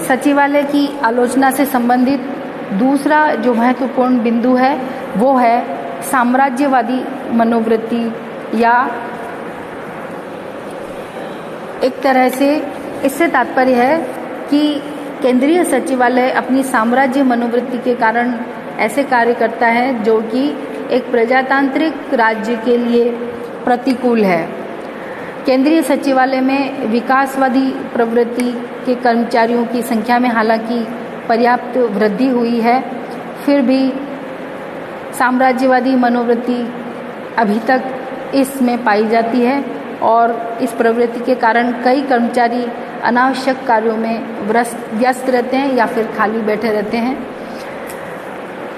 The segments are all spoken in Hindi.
सचिवालय की आलोचना से संबंधित दूसरा जो महत्वपूर्ण बिंदु है वो है साम्राज्यवादी मनोवृत्ति, या एक तरह से इससे तात्पर्य है कि केंद्रीय सचिवालय अपनी साम्राज्य मनोवृत्ति के कारण ऐसे कार्य करता है जो कि एक प्रजातांत्रिक राज्य के लिए प्रतिकूल है। केंद्रीय सचिवालय में विकासवादी प्रवृत्ति के कर्मचारियों की संख्या में हालांकि पर्याप्त वृद्धि हुई है, फिर भी साम्राज्यवादी मनोवृत्ति अभी तक इसमें पाई जाती है और इस प्रवृत्ति के कारण कई कर्मचारी अनावश्यक कार्यों में व्यस्त रहते हैं या फिर खाली बैठे रहते हैं।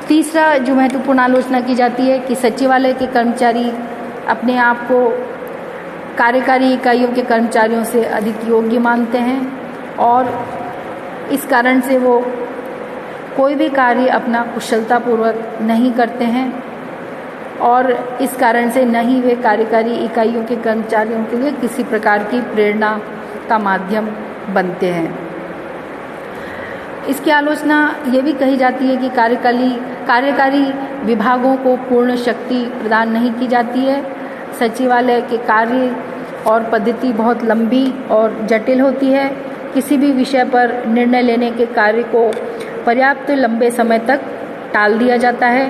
तीसरा जो महत्वपूर्ण आलोचना की जाती है कि सचिवालय के कर्मचारी अपने आप को कार्यकारी इकाइयों के कर्मचारियों से अधिक योग्य मानते हैं और इस कारण से वो कोई भी कार्य अपना कुशलतापूर्वक नहीं करते हैं और इस कारण से न ही वे कार्यकारी इकाइयों के कर्मचारियों के लिए किसी प्रकार की प्रेरणा का माध्यम बनते हैं। इसकी आलोचना ये भी कही जाती है कि कार्यकारी विभागों को पूर्ण शक्ति प्रदान नहीं की जाती है। सचिवालय के कार्य और पद्धति बहुत लंबी और जटिल होती है। किसी भी विषय पर निर्णय लेने के कार्य को पर्याप्त लंबे समय तक टाल दिया जाता है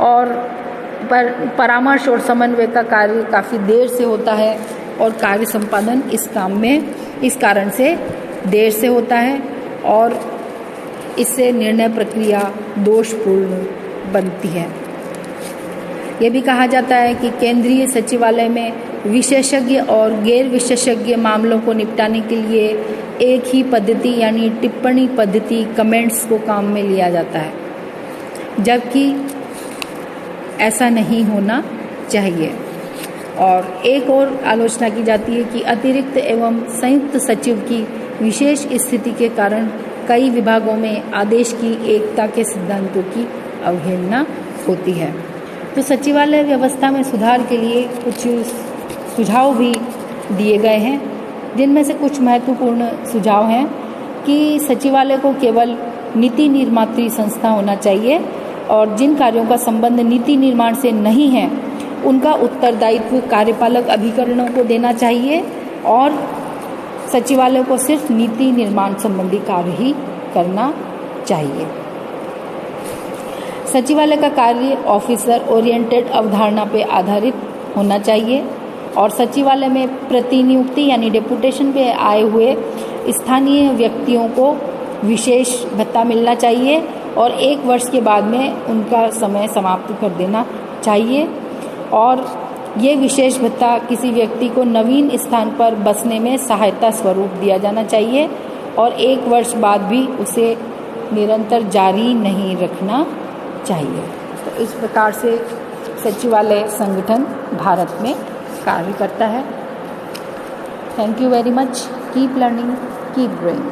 और परामर्श और समन्वय का कार्य काफ़ी देर से होता है और कार्य संपादन इस कारण से देर से होता है और इससे निर्णय प्रक्रिया दोषपूर्ण बनती है। ये भी कहा जाता है कि केंद्रीय सचिवालय में विशेषज्ञ और गैर विशेषज्ञ मामलों को निपटाने के लिए एक ही पद्धति यानी टिप्पणी पद्धति कमेंट्स को काम में लिया जाता है, जबकि ऐसा नहीं होना चाहिए। और एक और आलोचना की जाती है कि अतिरिक्त एवं संयुक्त सचिव की विशेष स्थिति के कारण कई विभागों में आदेश की एकता के सिद्धांतों की अवहेलना होती है। तो सचिवालय व्यवस्था में सुधार के लिए कुछ सुझाव भी दिए गए हैं, जिनमें से कुछ महत्वपूर्ण सुझाव हैं कि सचिवालय को केवल नीति निर्मात्री संस्था होना चाहिए और जिन कार्यों का संबंध नीति निर्माण से नहीं है उनका उत्तरदायित्व कार्यपालक अभिकरणों को देना चाहिए और सचिवालय को सिर्फ नीति निर्माण संबंधी कार्य ही करना चाहिए। सचिवालय का कार्य ऑफिसर ओरिएंटेड अवधारणा पर आधारित होना चाहिए और सचिवालय में प्रतिनियुक्ति यानी डेपुटेशन पे आए हुए स्थानीय व्यक्तियों को विशेष भत्ता मिलना चाहिए और 1 वर्ष के बाद में उनका समय समाप्त कर देना चाहिए और ये विशेष भत्ता किसी व्यक्ति को नवीन स्थान पर बसने में सहायता स्वरूप दिया जाना चाहिए और 1 वर्ष बाद भी उसे निरंतर जारी नहीं रखना चाहिए। तो इस प्रकार से सचिवालय संगठन भारत में कार्य करता है। Thank you very much. Keep learning, keep growing.